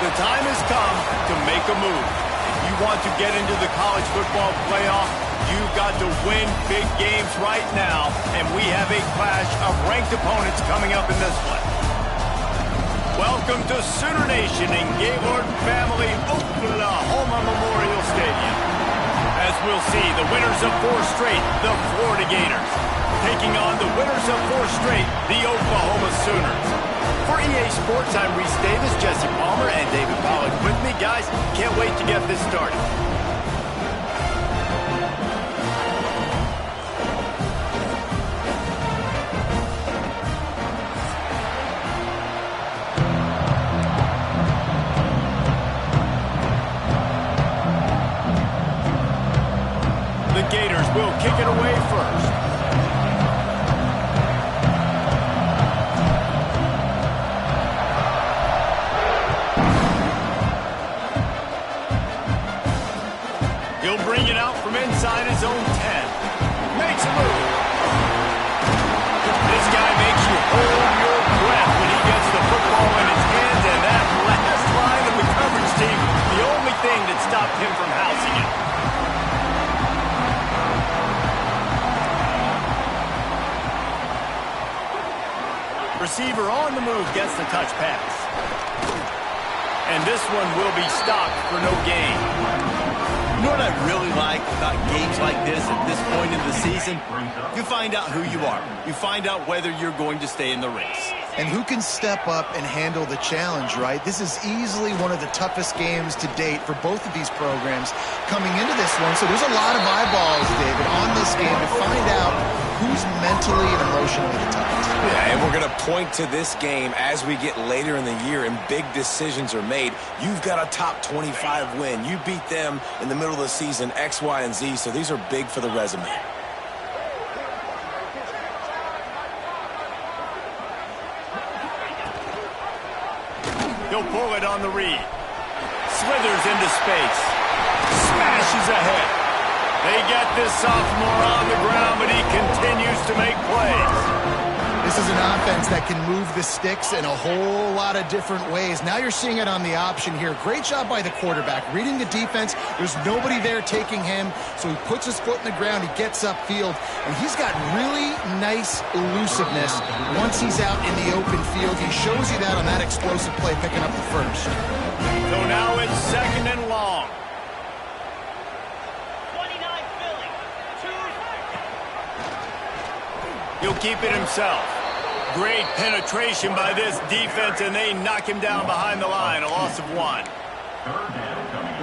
The time has come to make a move. If you want to get into the college football playoff, you've got to win big games right now, and we have a clash of ranked opponents coming up in this one. Welcome to Sooner Nation in Gaylord Family Oklahoma Memorial Stadium. As we'll see, the winners of 4 straight, the Florida Gators, taking on the winners of 4 straight, the Oklahoma Sooners. For EA Sports, I'm Reese Davis, Jesse Palmer, and David Pollack with me. Guys, can't wait to get this started. The Gators will kick it away first. He'll bring it out from inside his own 10. Makes a move. This guy makes you hold your breath when he gets the football in his hands, and that last line of the coverage team, the only thing that stopped him from housing it. Receiver on the move gets the touch pass. And this one will be stopped for no gain. You know what I really like about games like this at this point in the season? You find out who you are. You find out whether you're going to stay in the race. And who can step up and handle the challenge, right? This is easily one of the toughest games to date for both of these programs coming into this one. So there's a lot of eyeballs, David, on this game to find out who's mentally and emotionally the toughest. Yeah, and we're going to point to this game as we get later in the year and big decisions are made. You've got a top 25 win. You beat them in the middle of the season, X, Y, and Z, so these are big for the resume. He'll pull it on the read. Slithers into space. Smashes ahead. They get this sophomore on the ground, but he continues to make plays. This is an offense that can move the sticks in a whole lot of different ways. Now you're seeing it on the option here. Great job by the quarterback. Reading the defense, there's nobody there taking him, so he puts his foot in the ground, he gets upfield, and he's got really nice elusiveness once he's out in the open field. He shows you that on that explosive play, picking up the first. So now it's 2nd and long. He'll keep it himself. Great penetration by this defense, and they knock him down behind the line, a loss of 1.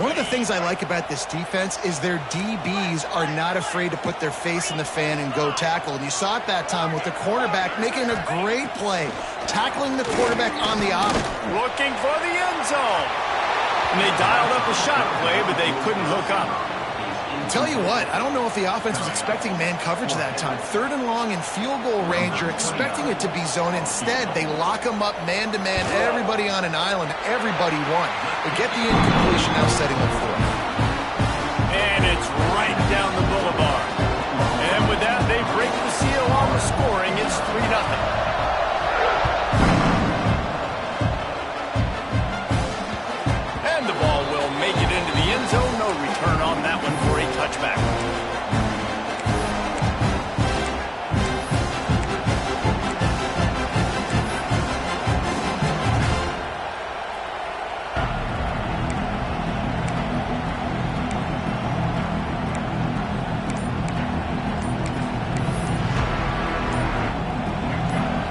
One of the things I like about this defense is their DBs are not afraid to put their face in the fan and go tackle. And you saw it that time with the quarterback making a great play, tackling the quarterback on the op. Looking for the end zone. And they dialed up a shot play, but they couldn't hook up. Tell you what, I don't know if the offense was expecting man coverage that time. 3rd and long in field goal range, you're expecting it to be zone. Instead, they lock them up man-to-man, everybody on an island, everybody won. They get the incompletion, now setting up for it. And it's right down the boulevard. And with that, they break the seal on the scoring. It's 3-0. And the ball will make it into the end zone. No return on that one for a touchback.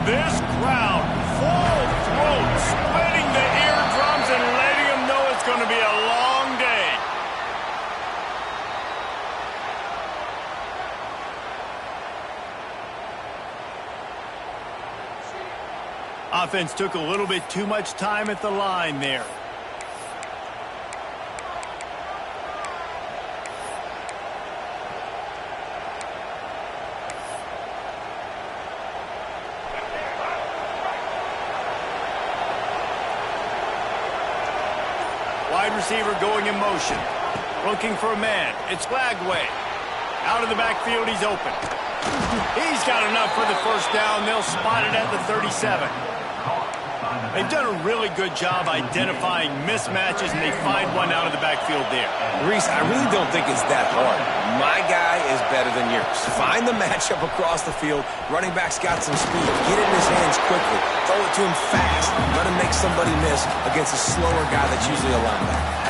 This crowd, full throat, splitting the eardrums and letting them know it's going to be a long day. Offense took a little bit too much time at the line there. Wide receiver going in motion. Looking for a man. It's Lagway. Out of the backfield, he's open. He's got enough for the first down. They'll spot it at the 37. They've done a really good job identifying mismatches, and they find one out of the backfield there. Reese, I really don't think it's that hard. My guy is better than yours. Find the matchup across the field. Running back's got some speed. Get it in his hands quickly. Throw it to him fast. Let him make somebody miss against a slower guy that's usually a linebacker.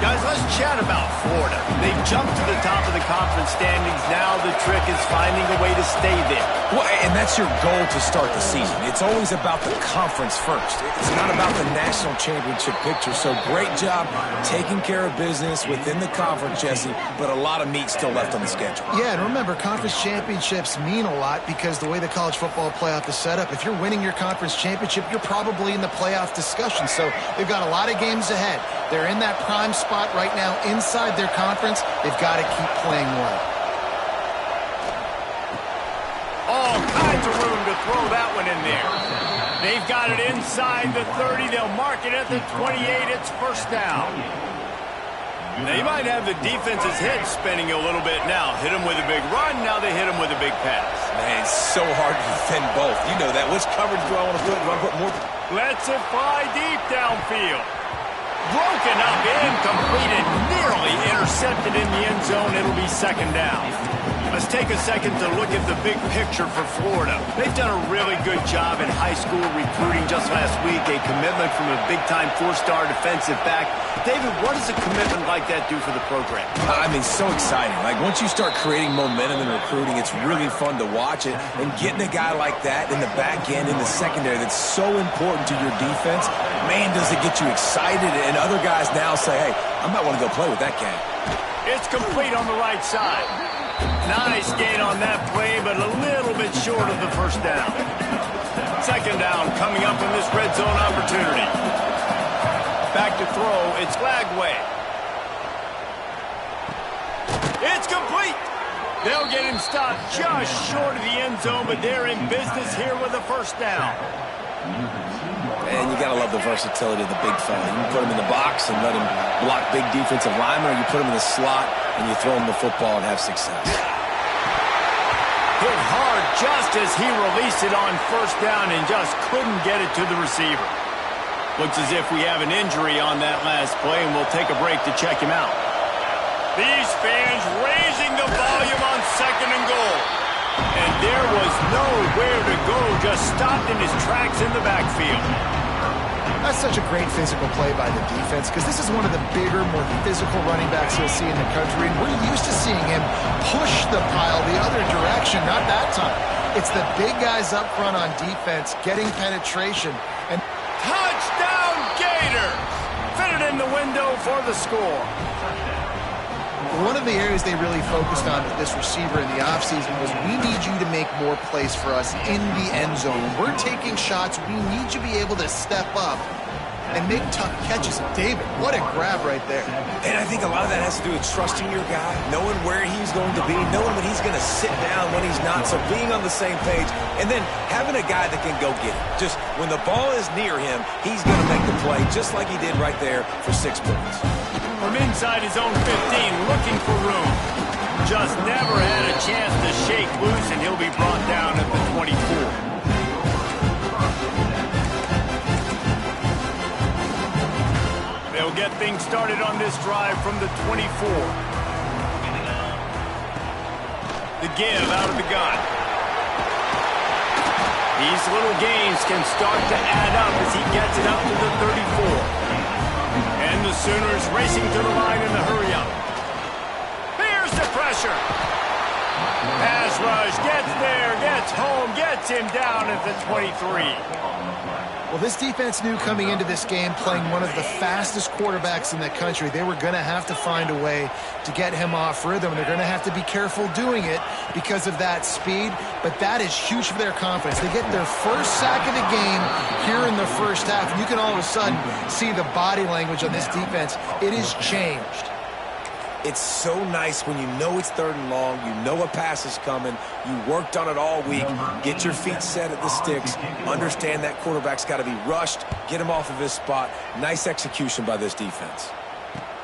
Guys, let's chat about Florida. They've jumped to the top of the conference standings. Now the trick is finding a way to stay there. Well, and that's your goal to start the season. It's always about the conference first. It's not about the national championship picture. So great job taking care of business within the conference, Jesse, but a lot of meat still left on the schedule. Yeah, and remember, conference championships mean a lot because the way the college football playoff is set up, if you're winning your conference championship, you're probably in the playoff discussion. So they've got a lot of games ahead. They're in that prime spot right now inside their conference. They've got to keep playing well. All kinds of room to throw that one in there. They've got it inside the 30. They'll mark it at the 28. It's first down. They might have the defense's head spinning a little bit now. Hit them with a big run. Now they hit them with a big pass. Man, it's so hard to defend both. You know that. Which coverage do I want to put? Do I put more? Lets it fly deep downfield. Broken up, incompleted, nearly intercepted in the end zone. It'll be second down. Let's take a second to look at the big picture for Florida. They've done a really good job in high school recruiting. Just last week, a commitment from a big-time four-star defensive back. David, what does a commitment like that do for the program? I mean, so exciting. Like, once you start creating momentum in recruiting, it's really fun to watch it. And getting a guy like that in the back end, in the secondary, that's so important to your defense, man, does it get you excited. And other guys now say, hey, I might want to go play with that cat. It's complete on the right side. Nice gain on that play, but a little bit short of the first down. Second down coming up in this red zone opportunity. Back to throw, it's Flagway. It's complete. They'll get him stopped just short of the end zone, but they're in business here with a first down. And you got to love the versatility of the big fella. You can put him in the box and let him block big defensive linemen, or you put him in the slot and you throw him the football and have success. Hit hard just as he released it on first down and just couldn't get it to the receiver. Looks as if we have an injury on that last play, and we'll take a break to check him out. These fans raising the volume on second and goal. And there was nowhere to go, just stopped in his tracks in the backfield. That's such a great physical play by the defense because this is one of the bigger, more physical running backs you'll see in the country. And we're used to seeing him push the pile the other direction, not that time. It's the big guys up front on defense getting penetration. And touchdown Gators! Fitted in the window for the score. One of the areas they really focused on with this receiver in the offseason was we need you to make more plays for us in the end zone. When we're taking shots, we need you to be able to step up and make tough catches. David, what a grab right there. And I think a lot of that has to do with trusting your guy, knowing where he's going to be, knowing when he's going to sit down, when he's not, so being on the same page, and then having a guy that can go get it. Just when the ball is near him, he's going to make the play, just like he did right there for 6 points. From inside his own 15, looking for room. Just never had a chance to shake loose, and he'll be brought down at the 24. They'll get things started on this drive from the 24. The give out of the gun. These little gains can start to add up as he gets it up to the 34. And the Sooners racing to the line in the hurry-up. Here's the pressure. Pass rush, gets there, gets home, gets him down at the 23. Well, this defense knew coming into this game, playing one of the fastest quarterbacks in the country, they were going to have to find a way to get him off rhythm. They're going to have to be careful doing it because of that speed, but that is huge for their confidence. They get their first sack of the game here in the first half, and you can all of a sudden see the body language on this defense. It has changed. It's so nice when you know it's 3rd and long, you know a pass is coming, you worked on it all week, get your feet set at the sticks, understand that quarterback's got to be rushed, get him off of his spot. Nice execution by this defense.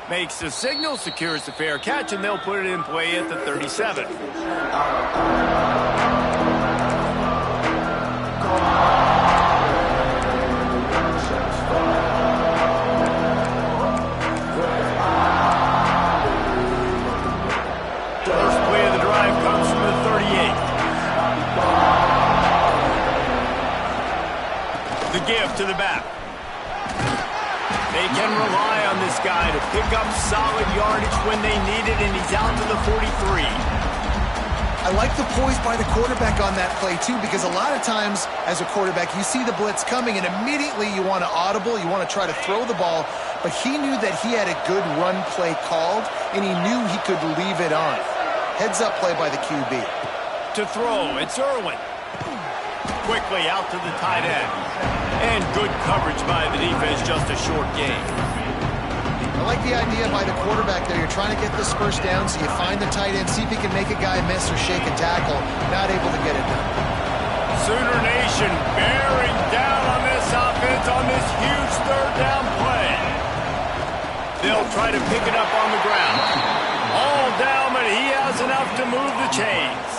Makes the signal, secures the fair catch, and they'll put it in play at the 37. They can rely on this guy to pick up solid yardage when they need it, and he's out to the 43. I like the poise by the quarterback on that play, too, because a lot of times as a quarterback, you see the blitz coming, and immediately you want to audible, you want to try to throw the ball, but he knew that he had a good run play called, and he knew he could leave it on. Heads-up play by the QB. To throw, it's Irwin. Quickly out to the tight end. And good coverage by the defense, just a short gain. I like the idea by the quarterback there. You're trying to get this first down, so you find the tight end, see if he can make a guy miss or shake a tackle. Not able to get it done. Sooner Nation bearing down on this offense on this huge third down play. They'll try to pick it up on the ground. All down, but he has enough to move the chains.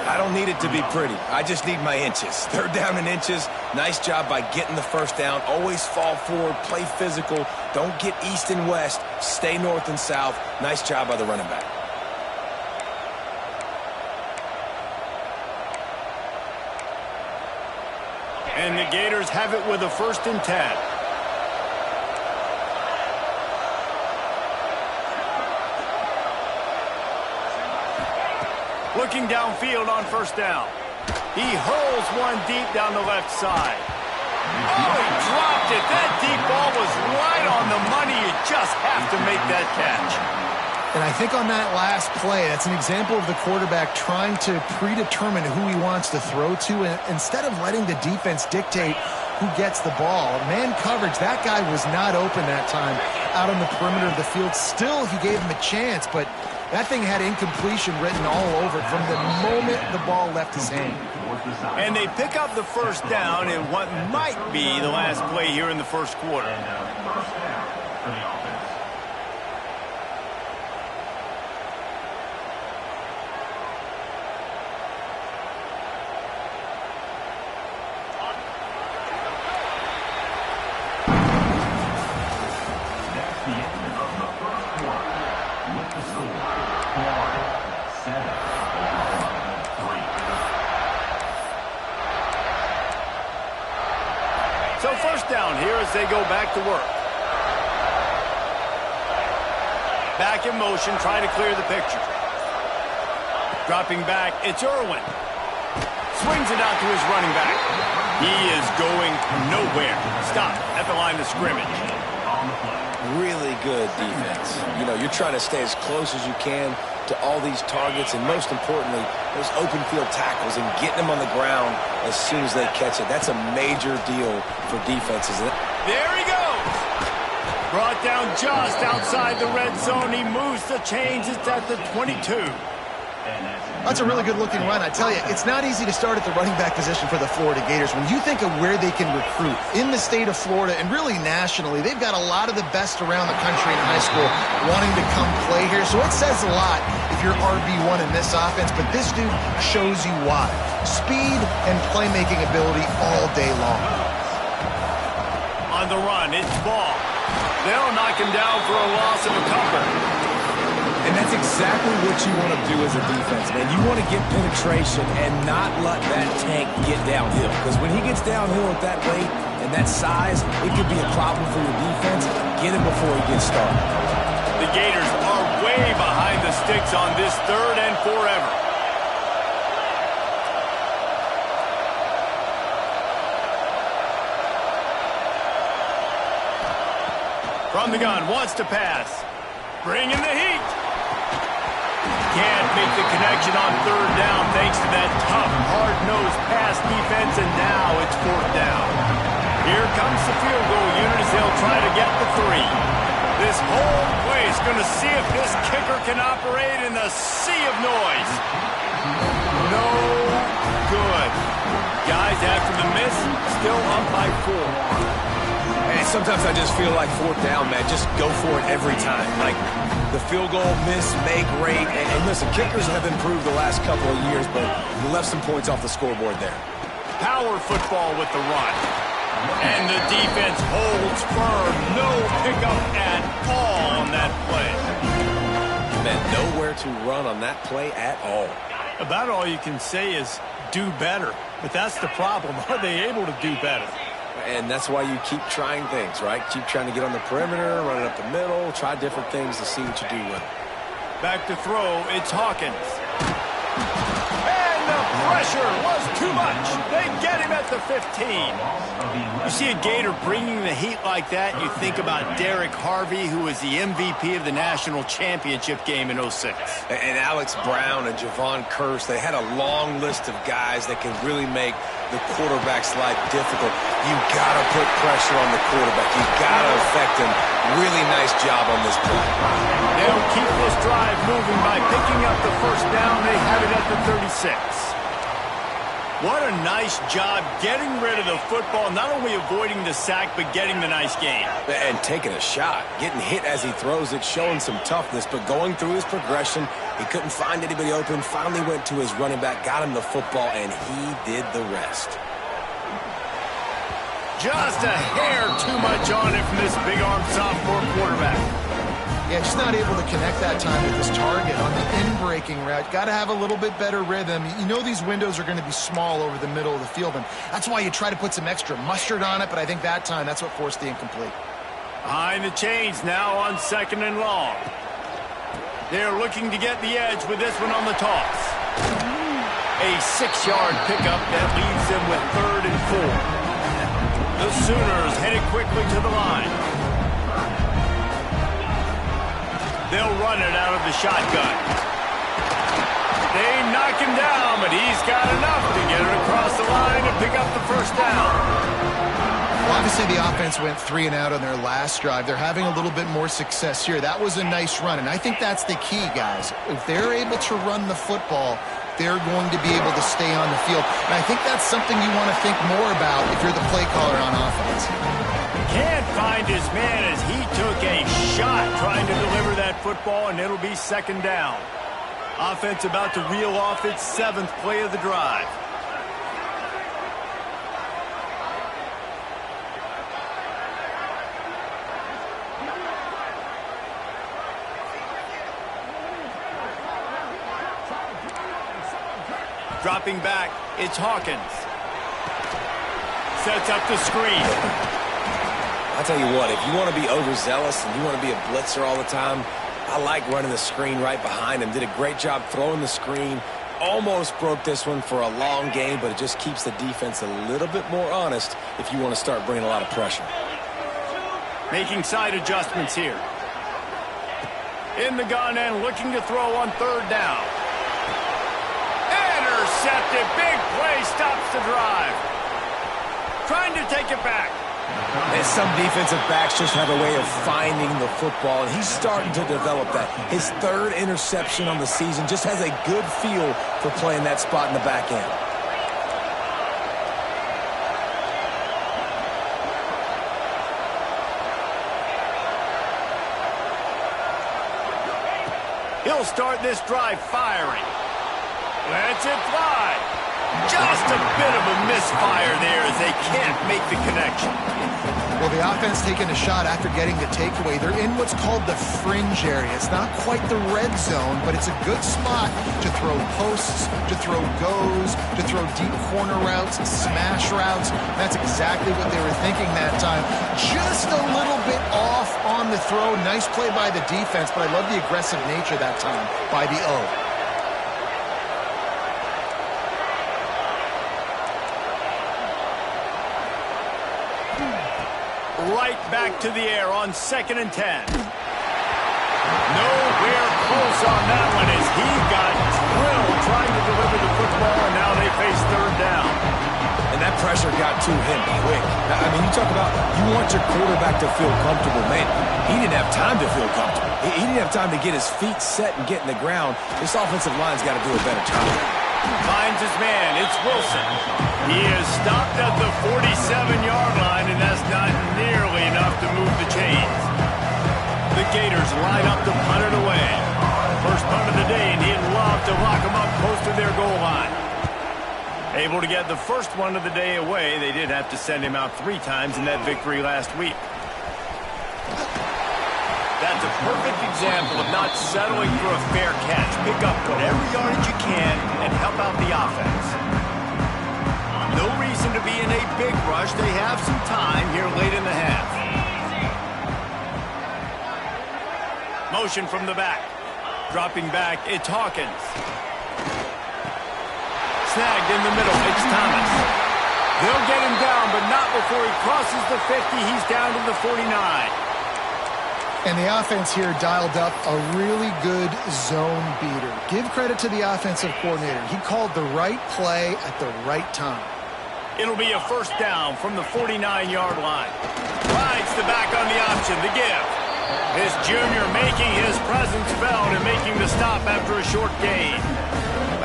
I don't need it to be pretty. I just need my inches. Third down in inches. Nice job by getting the first down. Always fall forward, play physical. Don't get east and west. Stay north and south. Nice job by the running back. And the Gators have it with a 1st and 10. Looking downfield on 1st down. He hurls one deep down the left side. Oh, he dropped it. That deep ball was right on the money. You just have to make that catch. And I think on that last play, that's an example of the quarterback trying to predetermine who he wants to throw to, and instead of letting the defense dictate who gets the ball. Man coverage, that guy was not open that time out on the perimeter of the field. Still, he gave him a chance, but that thing had incompletion written all over it from the moment the ball left his hand. And they pick up the 1st down in what might be the last play here in the 1st quarter. So 1st down here as they go back to work. Back in motion, trying to clear the picture. Dropping back, it's Irwin. Swings it out to his running back. He is going nowhere. Stop at the line of scrimmage. Really good defense. You know, you're trying to stay as close as you can to all these targets, and most importantly, those open field tackles and getting them on the ground as soon as they catch it. That's a major deal for defenses. There he goes. Brought down just outside the red zone. He moves the chains. It's at the 22. That's a really good-looking run. I tell you, it's not easy to start at the running back position for the Florida Gators. When you think of where they can recruit in the state of Florida and really nationally, they've got a lot of the best around the country in high school wanting to come play here. So it says a lot if you're RB1 in this offense, but this dude shows you why. Speed and playmaking ability all day long. On the run, it's Ball. They'll knock him down for a loss of a couple. And that's exactly what you want to do as a defense, man. You want to get penetration and not let that tank get downhill. Because when he gets downhill at that rate and that size, it could be a problem for your defense. Get him before he gets started. The Gators are way behind the sticks on this 3rd and forever. From the gun, wants to pass. Bringing the heat. Can't make the connection on 3rd down thanks to that tough, hard-nosed pass defense, and now it's 4th down. Here comes the field goal unit as they'll try to get the 3. This whole place going to see if this kicker can operate in the sea of noise. No good. Guys, after the miss, still up by 4. And sometimes I just feel like 4th down, man. Just go for it every time. Like the field goal, miss, make, rate. And listen, kickers have improved the last couple of years, but you left some points off the scoreboard there. Power football with the run. And the defense holds firm. No pickup at all on that play. Man, nowhere to run on that play at all. About all you can say is do better. But that's the problem. Are they able to do better? And that's why you keep trying things, right? Keep trying to get on the perimeter, run it up the middle, try different things to see what you do with it. Back to throw, it's Hawkins. And the pressure was too much. They get him at the 15. You see a Gator bringing the heat like that, you think about Derek Harvey, who was the MVP of the national championship game in '06. And Alex Brown and Javon Curse, they had a long list of guys that can really make the quarterback's life difficult. You got to put pressure on the quarterback. You got to affect him. Really nice job on this play. They'll keep this drive moving by picking up the first down. They have it at the 36. What a nice job getting rid of the football, not only avoiding the sack, but getting the nice gain. And taking a shot, getting hit as he throws it, showing some toughness, but going through his progression, he couldn't find anybody open, finally went to his running back, got him the football, and he did the rest. Just a hair too much on it from this big-arm sophomore quarterback. Yeah, just not able to connect that time with his target on the in-breaking route. Got to have a little bit better rhythm. You know these windows are going to be small over the middle of the field, and that's why you try to put some extra mustard on it, but I think that time that's what forced the incomplete. Behind the chains now on 2nd and long. They're looking to get the edge with this one on the toss. A 6-yard pickup that leaves them with 3rd and 4. The Sooners headed quickly to the line. They'll run it out of the shotgun. They knock him down, but he's got enough to get it across the line and pick up the first down. Well, obviously the offense went 3 and out on their last drive. They're having a little bit more success here. That was a nice run, and I think that's the key, guys. If they're able to run the football, they're going to be able to stay on the field. And I think that's something you want to think more about if you're the play caller on offense. Can't find his man as he took a shot trying to deliver that football, and it'll be 2nd down. Offense about to reel off its 7th play of the drive. Dropping back, it's Hawkins. Sets up the screen. I'll tell you what, if you want to be overzealous and you want to be a blitzer all the time, I like running the screen right behind him. Did a great job throwing the screen. Almost broke this one for a long game, but it just keeps the defense a little bit more honest if you want to start bringing a lot of pressure. Making side adjustments here. In the gun and looking to throw on 3rd down. Intercepted. Big play stops the drive. Trying to take it back. And some defensive backs just have a way of finding the football, and he's starting to develop that. His 3rd interception on the season, just has a good feel for playing that spot in the back end. He'll start this drive firing. Lets it fly. Just a bit of a misfire there as they can't make the connection. Well, the offense taking a shot after getting the takeaway. They're in what's called the fringe area. It's not quite the red zone, but it's a good spot to throw posts, to throw goes, to throw deep corner routes, smash routes. That's exactly what they were thinking that time. Just a little bit off on the throw. Nice play by the defense, but I love the aggressive nature that time by the O. Right back to the air on 2nd and 10. Nowhere close on that one as he got drilled trying to deliver the football, and now they face 3rd down. And that pressure got to him quick. I mean, you talk about you want your quarterback to feel comfortable. Man, he didn't have time to feel comfortable. He didn't have time to get his feet set and get in the ground. This offensive line's got to do a better job. Finds his man. It's Wilson. He is stopped at the 47-yard line, and that's not nearly enough to move the chains. The Gators line up to punt it away. First punt of the day, and he'd love to lock them up close to their goal line. Able to get the first one of the day away. They did have to send him out 3 times in that victory last week. That's a perfect example of not settling for a fair catch. Pick up whatever yardage you can and help out the offense. No reason to be in a big rush. They have some time here late in the half. Motion from the back. Dropping back, it's Hawkins. Snagged in the middle, it's Thomas. They'll get him down, but not before he crosses the 50. He's down to the 49. And the offense here dialed up a really good zone beater. Give credit to the offensive coordinator. He called the right play at the right time. It'll be a first down from the 49-yard line. Rides the back on the option, the give. This junior making his presence felt and making the stop after a short gain.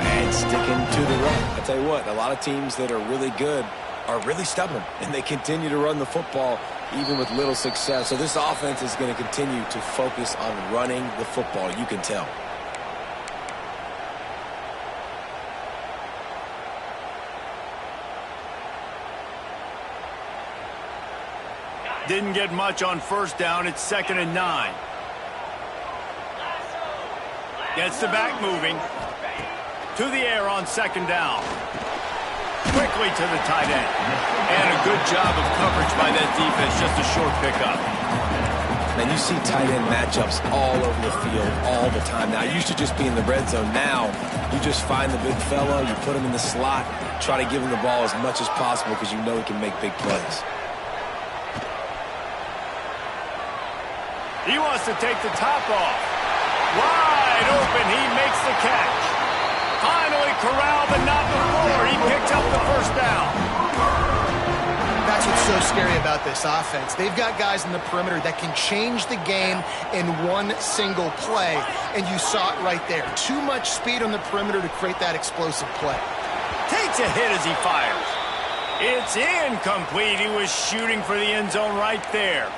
And sticking to the run. I tell you what, a lot of teams that are really good are really stubborn, and they continue to run the football even with little success. So this offense is going to continue to focus on running the football. You can tell. Didn't get much on first down. It's 2nd and 9. Gets the back moving. To the air on 2nd down. Quickly to the tight end. And a good job of coverage by that defense. Just a short pickup. And you see tight end matchups all over the field all the time. Now, it used to just be in the red zone. Now, you just find the big fella, you put him in the slot, try to give him the ball as much as possible because you know he can make big plays. He wants to take the top off. Wide open, he makes the catch. Finally corralled, but not before. He picked up the first down. That's what's so scary about this offense. They've got guys in the perimeter that can change the game in one single play, and you saw it right there. Too much speed on the perimeter to create that explosive play. Takes a hit as he fires. It's incomplete. He was shooting for the end zone right there.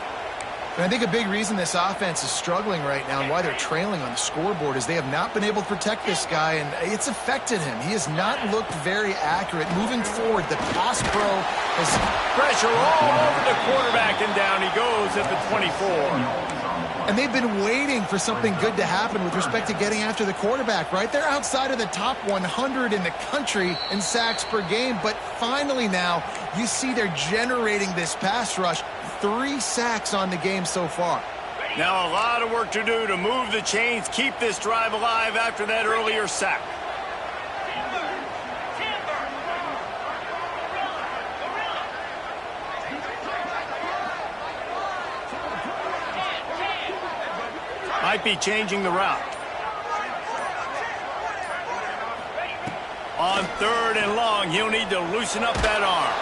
And I think a big reason this offense is struggling right now and why they're trailing on the scoreboard is they have not been able to protect this guy, and it's affected him. He has not looked very accurate. Moving forward, the pass pro has... Pressure all over the quarterback, and down he goes at the 24. And they've been waiting for something good to happen with respect to getting after the quarterback, right? They're outside of the top 100 in the country in sacks per game, but finally now you see they're generating this pass rush. 3 sacks on the game so far. Now a lot of work to do to move the chains, keep this drive alive after that earlier sack. Might be changing the route. On 3rd and long, he'll need to loosen up that arm.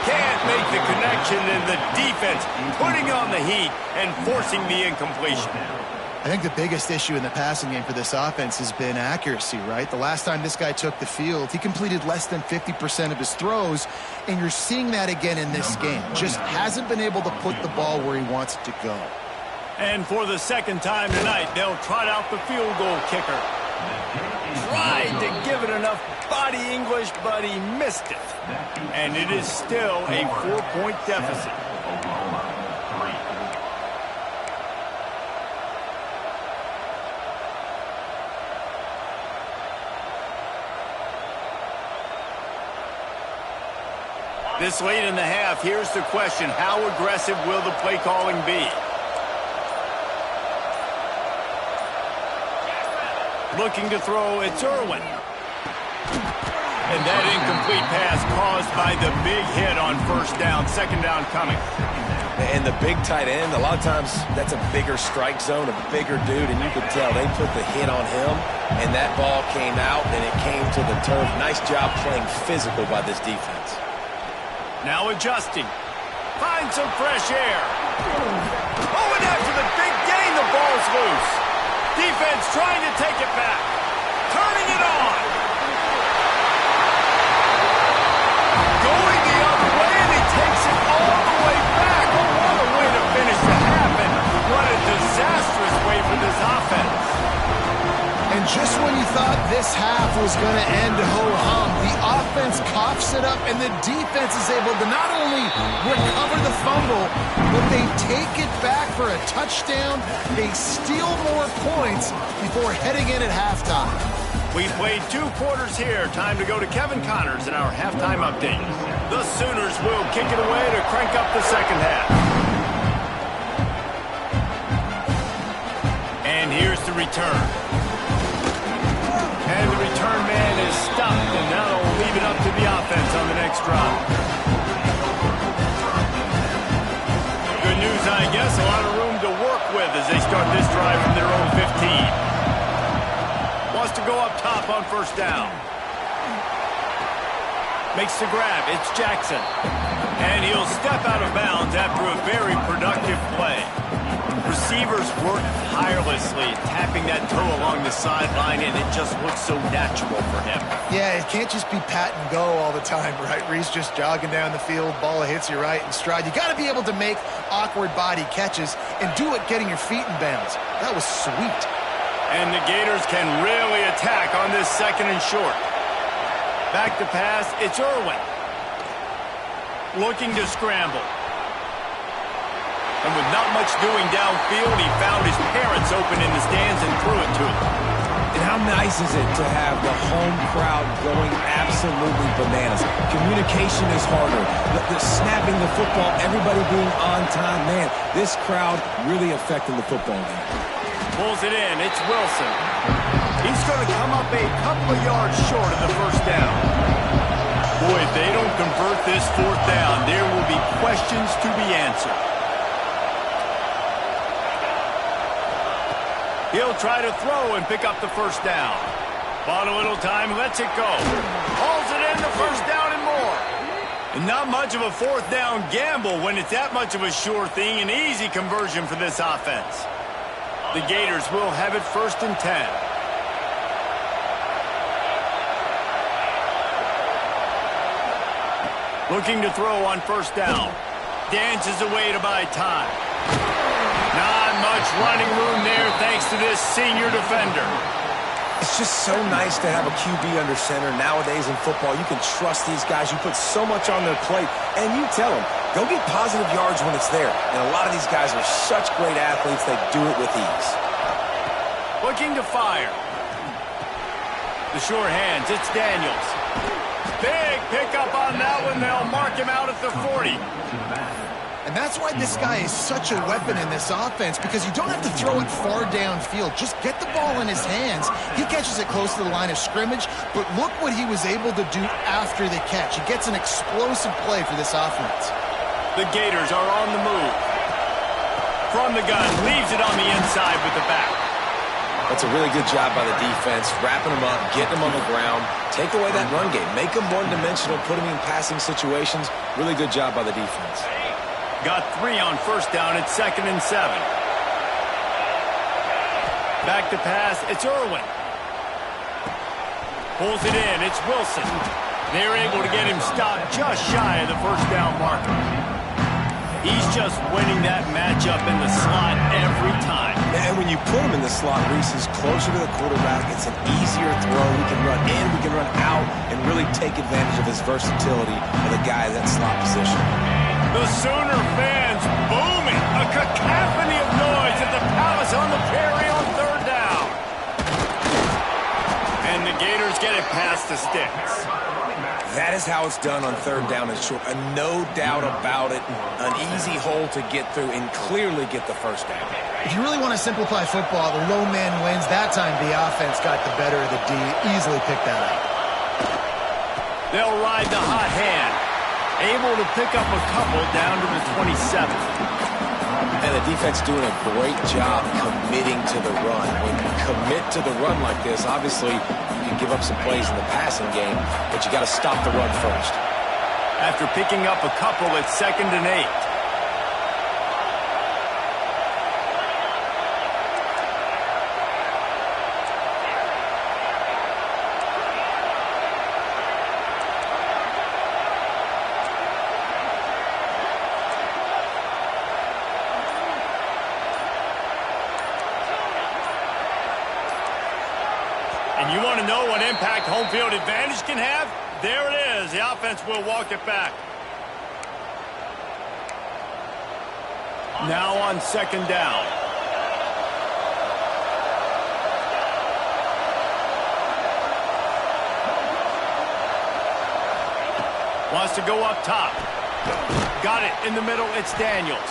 Can't make the connection, and the defense putting on the heat and forcing the incompletion. I think the biggest issue in the passing game for this offense has been accuracy, right? The last time this guy took the field, he completed less than 50% of his throws, and you're seeing that again in this game. Just hasn't been able to put the ball where he wants it to go. And for the 2nd time tonight, they'll trot out the field goal kicker. Tried to give it enough body English, but he missed it. And it is still a 4-point deficit. This late in the half, here's the question. How aggressive will the play calling be? Looking to throw, it's Irwin. And that incomplete pass caused by the big hit on first down. 2nd down coming. And the big tight end, a lot of times that's a bigger strike zone, a bigger dude, and you could tell they put the hit on him, and that ball came out, and it came to the turf. Nice job playing physical by this defense. Now adjusting. Find some fresh air. Oh, and after the big gain, the ball's loose. Defense trying to take it back. Turning it on. Going the other way, and he takes it all the way back. Oh, what a way to finish the half, and what a disastrous way for this offense. And just when you thought this half was going to end ho-hum, the offense coughs it up, and the defense is able to not only recover the fumble, but they take it back for a touchdown. They steal more points before heading in at halftime. We played 2 quarters here. Time to go to Kevin Connors in our halftime update. The Sooners will kick it away to crank up the second half. And here's the return. And the return man is stopped, and that'll leave it up to the offense on the next drive. Good news, I guess. A lot of room to work with as they start this drive from their own 15. Wants to go up top on first down. Makes the grab. It's Jackson. And he'll step out of bounds after a very productive play. Receivers work tirelessly, tapping that toe along the sideline, and it just looks so natural for him. Yeah, it can't just be pat and go all the time, right? Reese just jogging down the field, ball hits you right in stride. You got to be able to make awkward body catches and do it getting your feet in bounds. That was sweet. And the Gators can really attack on this second and short. Back to pass, it's Irwin. Looking to scramble. And with not much doing downfield, he found his parents open in the stands and threw it to them. And how nice is it to have the home crowd going absolutely bananas? Communication is harder. The snapping the football, everybody being on time. Man, this crowd really affecting the football game. Pulls it in. It's Wilson. He's going to come up a couple of yards short of the first down. Boy, if they don't convert this fourth down, there will be questions to be answered. He'll try to throw and pick up the first down. Bought a little time, lets it go. Hauls it in, the first down and more. And not much of a fourth down gamble when it's that much of a sure thing. An easy conversion for this offense. The Gators will have it 1st and 10. Looking to throw on first down. Dances away to buy time. Not much running room there thanks to this senior defender. It's just so nice to have a QB under center. Nowadays in football, you can trust these guys. You put so much on their plate, and you tell them, go get positive yards when it's there. And a lot of these guys are such great athletes, they do it with ease. Looking to fire. The short hands, it's Daniels. Big pickup on that one. They'll mark him out at the 40. And that's why this guy is such a weapon in this offense, because you don't have to throw it far downfield. Just get the ball in his hands. He catches it close to the line of scrimmage, but look what he was able to do after the catch. He gets an explosive play for this offense. The Gators are on the move. From the gun, leaves it on the inside with the back. That's a really good job by the defense, wrapping them up, getting them on the ground, take away that run game, make them one-dimensional, put them in passing situations. Really good job by the defense. Got 3 on first down at 2nd and 7. Back to pass, it's Irwin. Pulls it in, it's Wilson. They're able to get him stopped just shy of the first down marker. He's just winning that matchup in the slot every time. And when you put him in the slot, Reese is closer to the quarterback. It's an easier throw. We can run in, we can run out, and really take advantage of his versatility of the guy in that slot position. The Sooner fans booming. A cacophony of noise at the Palace on the Prairie on 3rd down. And the Gators get it past the sticks. That is how it's done on 3rd down and short. No doubt about it. An easy hole to get through and clearly get the first down. If you really want to simplify football, the low man wins. That time the offense got the better of the D. Easily picked that up. They'll ride the hot hand. Able to pick up a couple down to the 27. And the defense doing a great job committing to the run. When you commit to the run like this, obviously you can give up some plays in the passing game, but you got to stop the run first. After picking up a couple at 2nd and 8. And you want to know what impact home field advantage can have? There it is. The offense will walk it back. Now on 2nd down. Wants to go up top. Got it in the middle. It's Daniels.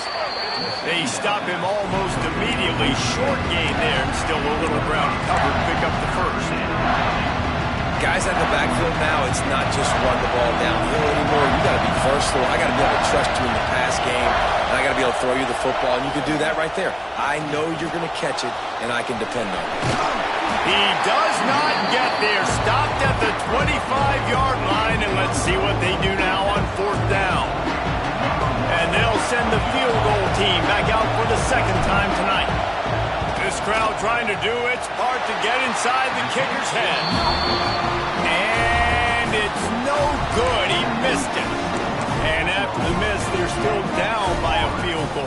They stop him almost immediately. Short gain there, and still a little ground covered. Pick up the first. Guys at the backfield now, it's not just run the ball downhill anymore. You got to be versatile. I got to be able to trust you in the pass game, and I got to be able to throw you the football, and you can do that right there. I know you're going to catch it, and I can depend on it. He does not get there. Stopped at the 25-yard line, and let's see what they do now on 4th down. And they'll send the field goal team back out for the second time tonight. This crowd trying to do its part to get inside the kicker's head. And it's no good. He missed it. And after the miss, they're still down by a field goal.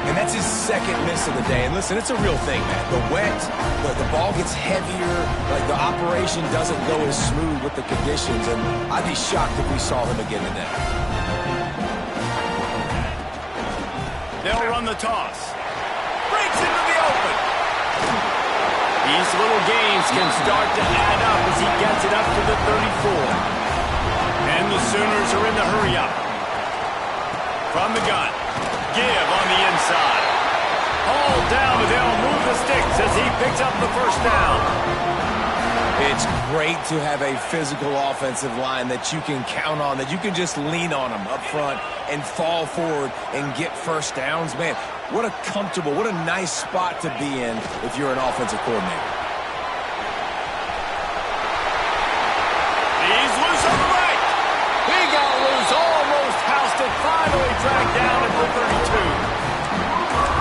And that's his second miss of the day. And listen, it's a real thing, man. The wet, the ball gets heavier. Like, the operation doesn't go as smooth with the conditions. And I'd be shocked if we saw him again today. They'll run the toss. Breaks into the open. These little gains can start to add up as he gets it up to the 34. And the Sooners are in the hurry-up. From the gun. Give on the inside. Hauled down, but they'll move the sticks as he picks up the first down. It's great to have a physical offensive line that you can count on, that you can just lean on them up front and fall forward and get first downs. Man, what a comfortable, what a nice spot to be in if you're an offensive coordinator. He's loose on the right. He got loose, almost housed it, finally dragged down at the 32.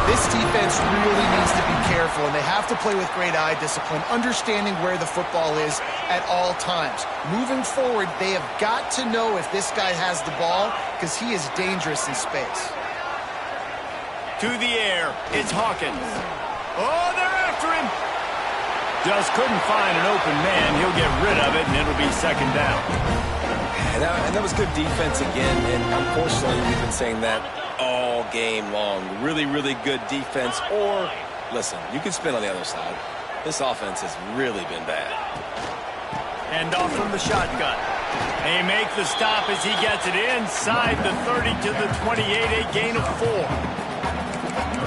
This defense really needs to be careful, and they have to play with great eye discipline, understanding where the football is at all times. Moving forward, they have got to know if this guy has the ball, because he is dangerous in space. To the air, it's Hawkins. Oh, they're after him. Just couldn't find an open man. He'll get rid of it, and it'll be second down. And that was good defense again, and unfortunately, we've been saying that all game long. Really, really good defense. Or, listen, you can spin on the other side. This offense has really been bad. And off from the shotgun. They make the stop as he gets it inside the 30 to the 28, a gain of 4.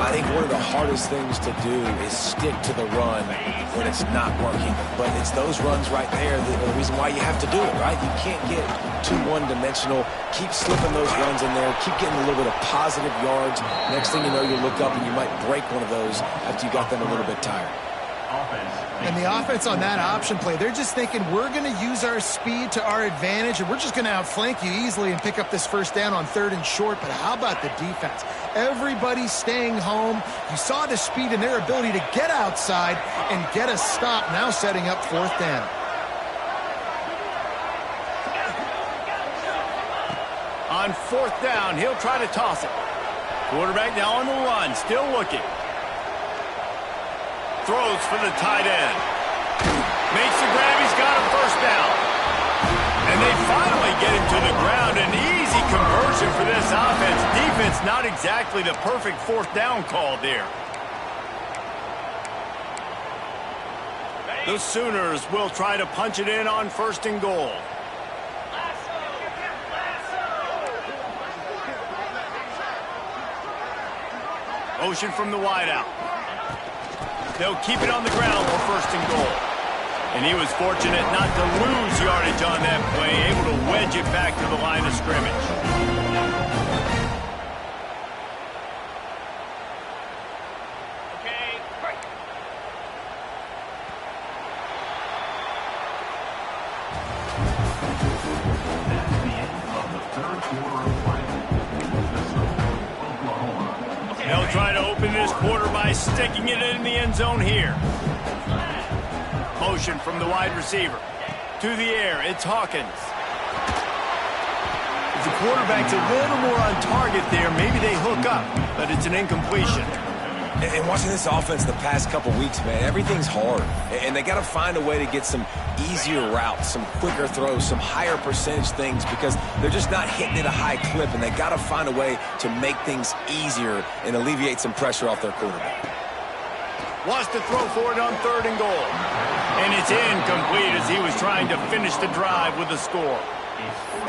I think one of the hardest things to do is stick to the run when it's not working. But it's those runs right there that are the reason why you have to do it, right? You can't get too one-dimensional. Keep slipping those runs in there. Keep getting a little bit of positive yards. Next thing you know, you look up and you might break one of those after you got them a little bit tired. And the offense on that option play, they're just thinking we're going to use our speed to our advantage, and we're just going to outflank you easily and pick up this first down on 3rd and short. But how about the defense? Everybody's staying home. You saw the speed and their ability to get outside and get a stop, now setting up 4th down. On 4th down, he'll try to toss it. Quarterback now on the run, still looking. Throws for the tight end. Makes the grab. He's got a first down. And they finally get him to the ground. An easy conversion for this offense. Defense not exactly the perfect 4th down call there. The Sooners will try to punch it in on 1st and goal. Motion from the wideout. They'll keep it on the ground for 1st and goal. And he was fortunate not to lose yardage on that play, able to wedge it back to the line of scrimmage. Okay, break. That's the end of the 3rd quarter of play. Oklahoma. They'll try to open this quarter by sticking it in the end zone here. Motion from the wide receiver. To the air, it's Hawkins. If the quarterback's a little more on target there, maybe they hook up, but it's an incompletion. And watching this offense the past couple weeks, man, everything's hard. And they got to find a way to get some easier routes, some quicker throws, some higher percentage things, because they're just not hitting at a high clip, and they got to find a way to make things easier and alleviate some pressure off their quarterback. Wants to throw for it on 3rd and goal. And it's incomplete as he was trying to finish the drive with a score.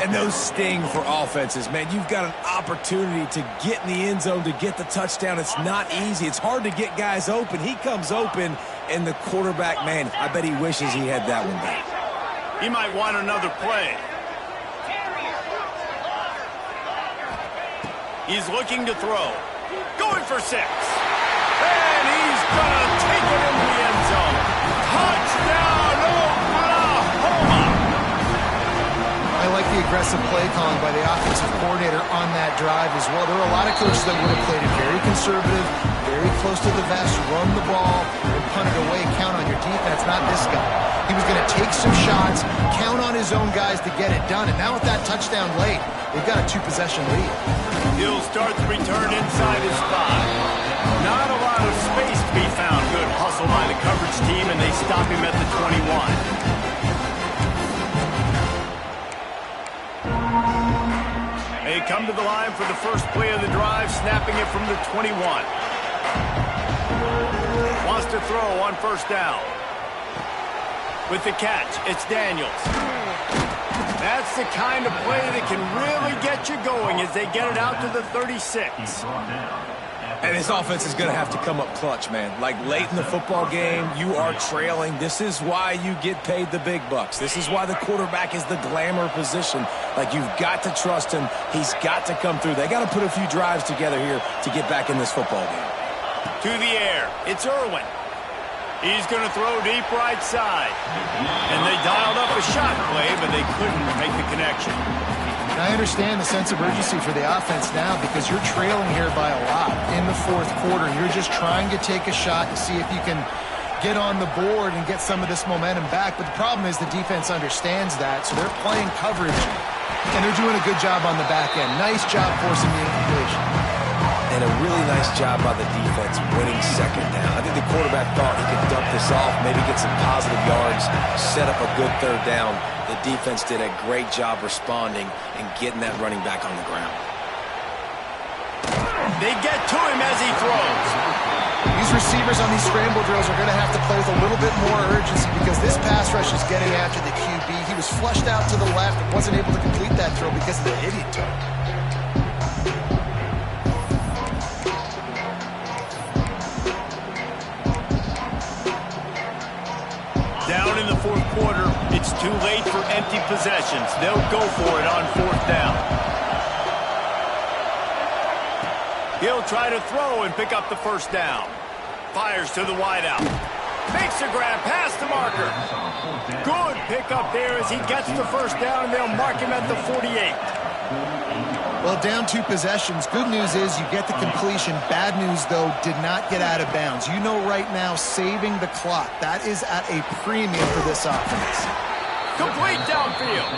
And those sting for offenses, man. You've got an opportunity to get in the end zone, to get the touchdown. It's not easy. It's hard to get guys open. He comes open, and the quarterback, man, I bet he wishes he had that one back. He might want another play. He's looking to throw. Going for 6. And he's going to take it into the end zone. Touchdown, Oklahoma! I like the aggressive play calling by the offensive coordinator on that drive as well. There are a lot of coaches that would have played it very conservative, very close to the vest, run the ball, and punt it away, count on your defense, not this guy. He was going to take some shots, count on his own guys to get it done, and now with that touchdown late, they've got a 2-possession lead. He'll start the return inside his 5. Not a lot of space to be found. Good hustle by the coverage team, and they stop him at the 21. They come to the line for the first play of the drive, snapping it from the 21. Wants to throw on first down. With the catch, it's Daniels. That's the kind of play that can really get you going as they get it out to the 36. And this offense is going to have to come up clutch, man. Like late in the football game, you are trailing. This is why you get paid the big bucks. This is why the quarterback is the glamour position. Like, you've got to trust him. He's got to come through. They got to put a few drives together here to get back in this football game. To the air, it's Irwin. He's going to throw deep right side. And they dialed up a shot play, but they couldn't make the connection. And I understand the sense of urgency for the offense now because you're trailing here by a lot in the fourth quarter. You're just trying to take a shot to see if you can get on the board and get some of this momentum back. But the problem is the defense understands that, so they're playing coverage, and they're doing a good job on the back end. Nice job forcing the incompletion. And a really nice job by the defense winning second down. I think the quarterback thought he could dump this off, maybe get some positive yards, set up a good third down. The defense did a great job responding and getting that running back on the ground. They get to him as he throws. These receivers on these scramble drills are going to have to play with a little bit more urgency because this pass rush is getting after the QB. He was flushed out to the left and wasn't able to complete that throw because of the hit he took. Down in the fourth quarter, it's too late for empty possessions. They'll go for it on fourth down. He'll try to throw and pick up the first down. Fires to the wideout. Makes a grab past the marker. Good pickup there as he gets the first down, and they'll mark him at the 48. Well, down 2 possessions. Good news is you get the completion. Bad news, though, did not get out of bounds. You know right now, saving the clock. That is at a premium for this offense. Complete downfield.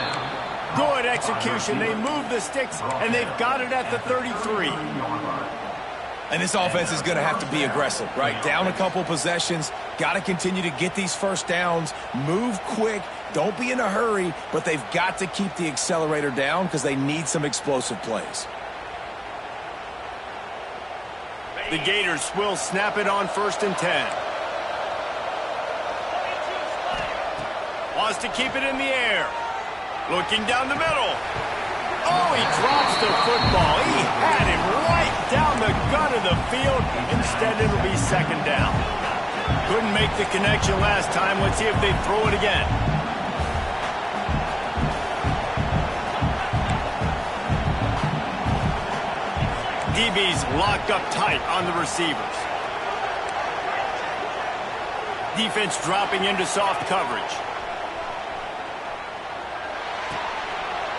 Good execution. They move the sticks, and they've got it at the 33. And this offense is going to have to be aggressive, right? Down a couple possessions, got to continue to get these first downs, move quick, don't be in a hurry, but they've got to keep the accelerator down because they need some explosive plays. The Gators will snap it on 1st and 10. Wants to keep it in the air. Looking down the middle. Oh, he drops the football. He had him right down the gut of the field. Instead, it'll be second down. Couldn't make the connection last time. Let's see if they throw it again. DB's locked up tight on the receivers. Defense dropping into soft coverage.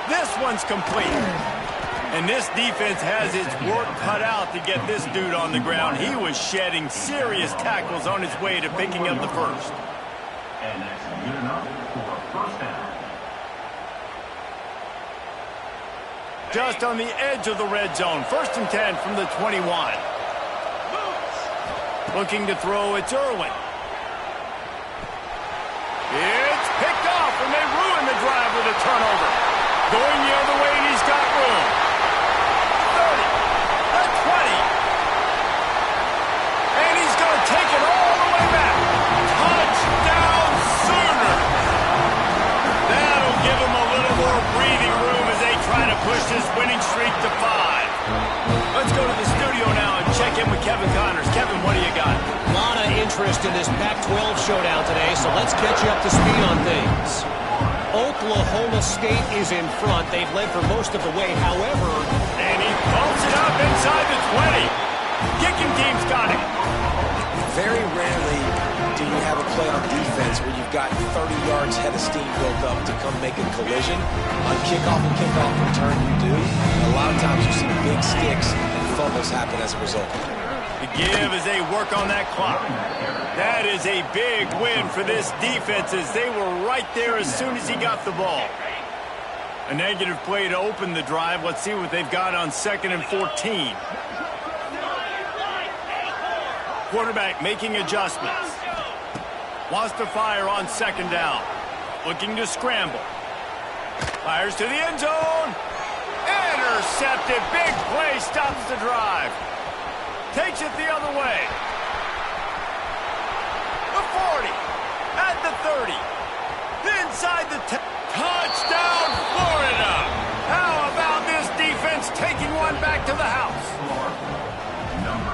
This one's complete. And this defense has its work cut out to get this dude on the ground. He was shedding serious tackles on his way to picking up the first. And that's good enough for a first down. Just on the edge of the red zone. 1st and 10 from the 21. Looking to throw, it's Irwin. It's picked off, and they ruin the drive with a turnover. Going the other way, and he's got room. 30, the 20. And he's going to take it all the way back. Touchdown Sooner. That'll give him a little more breathing winning streak to 5. Let's go to the studio now and check in with Kevin Connors. Kevin, what do you got? A lot of interest in this Pac-12 showdown today, so let's catch you up to speed on things. Oklahoma State is in front. They've led for most of the way, however. And he pulls it up inside the 20. Kicking team's got it. Very rarely do you have a play on defense where you've got 30 yards head of steam built up to come make a collision. On kickoff and kickoff return, you do. And a lot of times you see big sticks and fumbles happen as a result. The give as they work on that clock. That is a big win for this defense as they were right there as soon as he got the ball. A negative play to open the drive. Let's see what they've got on 2nd and 14. Quarterback making adjustments. Wants to fire on 2nd down. Looking to scramble. Fires to the end zone. Intercepted. Big play stops the drive. Takes it the other way. The 40. At the 30. Inside the 10. Touchdown, Florida. How about this defense taking one back to the house?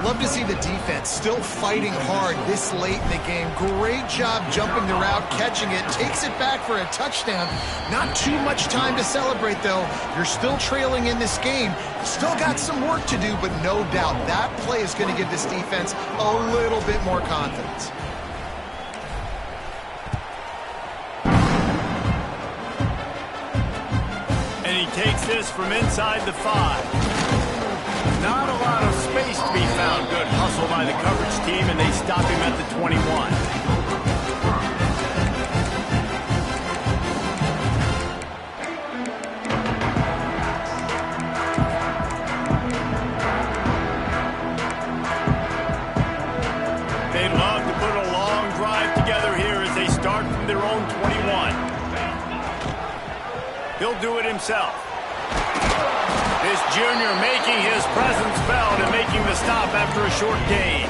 Love to see the defense still fighting hard this late in the game. Great job jumping the route, catching it, takes it back for a touchdown. Not too much time to celebrate, though. You're still trailing in this game. Still got some work to do, but no doubt that play is going to give this defense a little bit more confidence. And he takes this from inside the 5. Not a lot of space to be found. Good hustle by the coverage team, and they stop him at the 21. They'd love to put a long drive together here as they start from their own 21. He'll do it himself. This junior making his presence felt and making the stop after a short gain.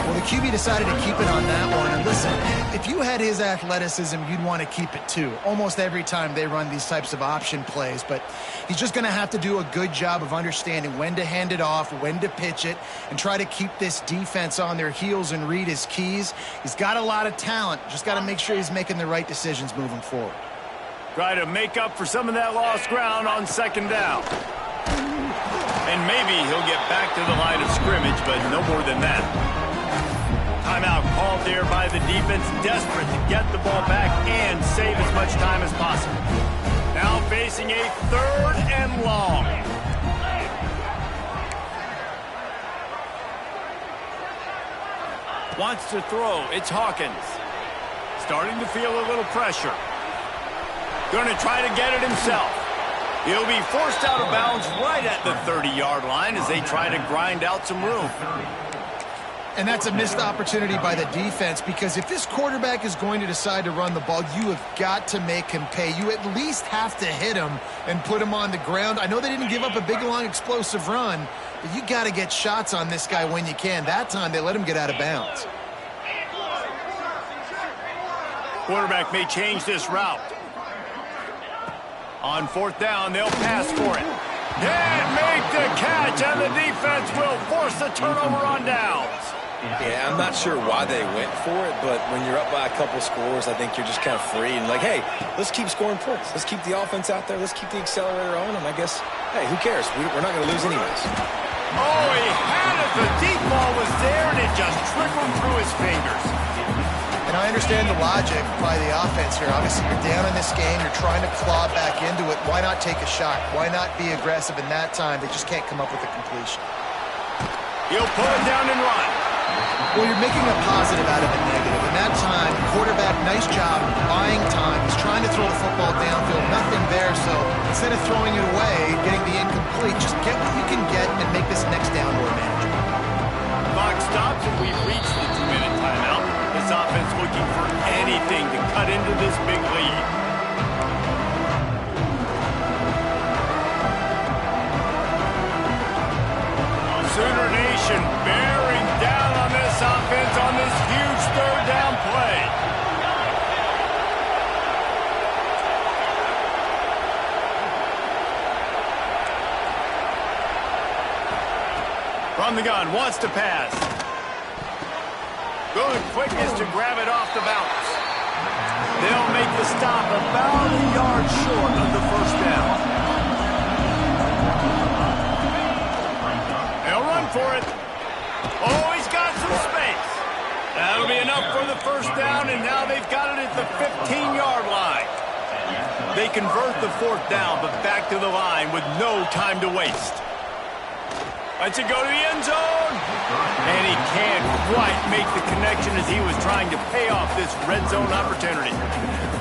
Well, the QB decided to keep it on that one. And listen, if you had his athleticism, you'd want to keep it too. Almost every time they run these types of option plays. But he's just going to have to do a good job of understanding when to hand it off, when to pitch it, and try to keep this defense on their heels and read his keys. He's got a lot of talent. Just got to make sure he's making the right decisions moving forward. Try to make up for some of that lost ground on 2nd down. And maybe he'll get back to the line of scrimmage, but no more than that. Timeout called there by the defense, desperate to get the ball back and save as much time as possible. Now facing a 3rd and long. Wants to throw. It's Hawkins. Starting to feel a little pressure. Going to try to get it himself. He'll be forced out of bounds right at the 30-yard line as they try to grind out some room. And that's a missed opportunity by the defense, because if this quarterback is going to decide to run the ball, you have got to make him pay. You at least have to hit him and put him on the ground. I know they didn't give up a big, long, explosive run, but you got to get shots on this guy when you can. That time they let him get out of bounds. Quarterback may change this route. On 4th down, they'll pass for it. Can't make the catch, and the defense will force the turnover on downs. Yeah, I'm not sure why they went for it, but when you're up by a couple scores, I think you're just kind of free and like, hey, let's keep scoring points. Let's keep the offense out there. Let's keep the accelerator on, and I guess, hey, who cares? We're not going to lose anyways. Oh, he had it. The deep ball was there, and it just trickled through his fingers. And I understand the logic by the offense here. Obviously, you're down in this game. You're trying to claw back into it. Why not take a shot? Why not be aggressive in that time? They just can't come up with a completion. He'll pull it down and run. Well, you're making a positive out of a negative. In that time, quarterback, nice job buying time. He's trying to throw the football downfield. Nothing there, so instead of throwing it away, getting the incomplete, just get what you can get and make this next down more manageable. Clock stops, and we've reached the 2-minute timeout. This offense looking for anything to cut into this big lead. Sooner Nation bearing down on this offense on this huge 3rd down play. On the gun, wants to pass. Good quickness to grab it off the bounce. They'll make the stop about a yard short of the first down. They'll run for it. Oh, he's got some space. That'll be enough for the first down, and now they've got it at the 15-yard line. They convert the fourth down, but back to the line with no time to waste. Lets it go to the end zone. And he can't quite make the connection as he was trying to pay off this red zone opportunity.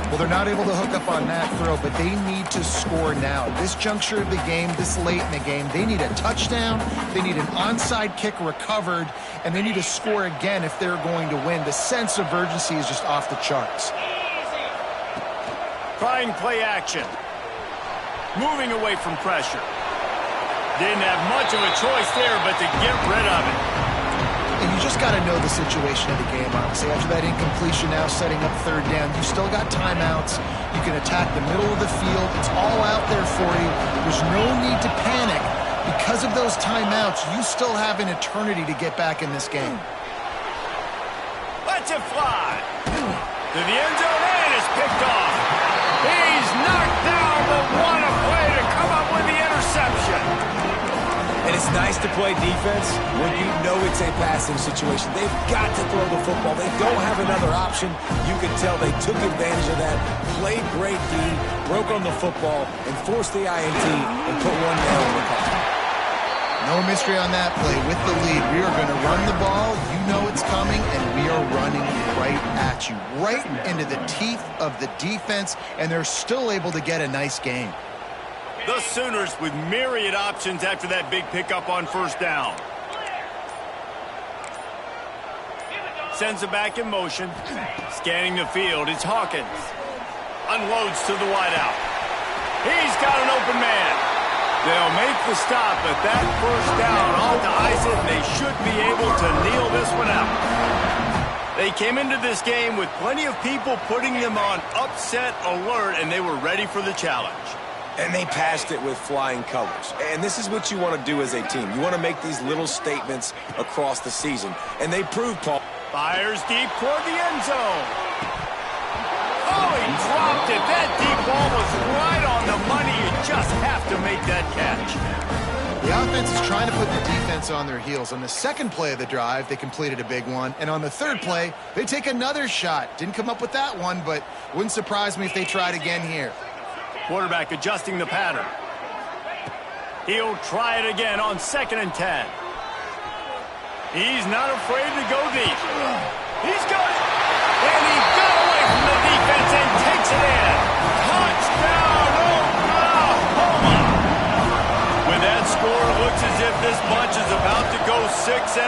Well, they're not able to hook up on that throw, but they need to score now. This juncture of the game, this late in the game, they need a touchdown, they need an onside kick recovered, and they need to score again if they're going to win. The sense of urgency is just off the charts. Trying play action. Moving away from pressure. Didn't have much of a choice there, but to get rid of it. And you just got to know the situation of the game, honestly. After that incompletion now setting up third down, you still got timeouts. You can attack the middle of the field. It's all out there for you. There's no need to panic. Because of those timeouts, you still have an eternity to get back in this game. Let's it fly. To the end zone, and it's picked off. He's knocked down, but what a play to come up with the interception. And it's nice to play defense when you know it's a passing situation. They've got to throw the football. They don't have another option. You can tell they took advantage of that, played great D, broke on the football, and forced the INT and put one nail in the coffin. No mystery on that play. With the lead, we are going to run the ball. You know it's coming, and we are running right at you, right into the teeth of the defense, and they're still able to get a nice game. The Sooners with myriad options after that big pickup on first down. Sends it back in motion. Scanning the field, it's Hawkins. Unloads to the wideout. He's got an open man. They'll make the stop, but that first down ought to ice it, and they should be able to kneel this one out. They came into this game with plenty of people putting them on upset alert, and they were ready for the challenge. And they passed it with flying colors. And this is what you want to do as a team. You want to make these little statements across the season. And they proved, Paul. Fires deep toward the end zone. Oh, he dropped it. That deep ball was right on the money. You just have to make that catch. The offense is trying to put the defense on their heels. On the second play of the drive, they completed a big one. And on the third play, they take another shot. Didn't come up with that one, but wouldn't surprise me if they tried again here. Quarterback adjusting the pattern. He'll try it again on 2nd and 10. He's not afraid to go deep. He's got it. And he got away from the defense and takes it in. Touchdown, Oklahoma. With that score, it looks as if this bunch is about to go 6-1.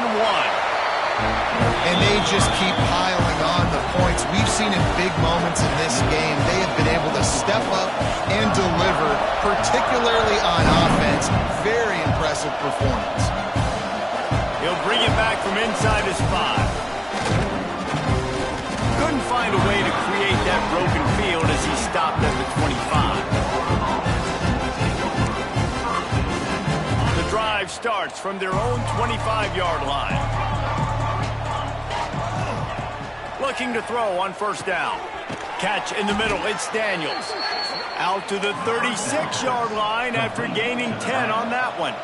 And they just keep piling on the points. We've seen in big moments in this game, they have been able to step up and deliver, particularly on offense. Very impressive performance. He'll bring it back from inside his 5. Couldn't find a way to create that broken field as he stopped at the 25. The drive starts from their own 25-yard line. Looking to throw on first down. Catch in the middle, it's Daniels. Out to the 36-yard line after gaining 10 on that one.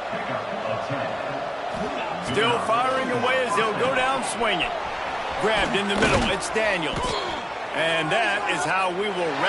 Still firing away as he'll go down swinging. Grabbed in the middle, it's Daniels. And that is how we will wrap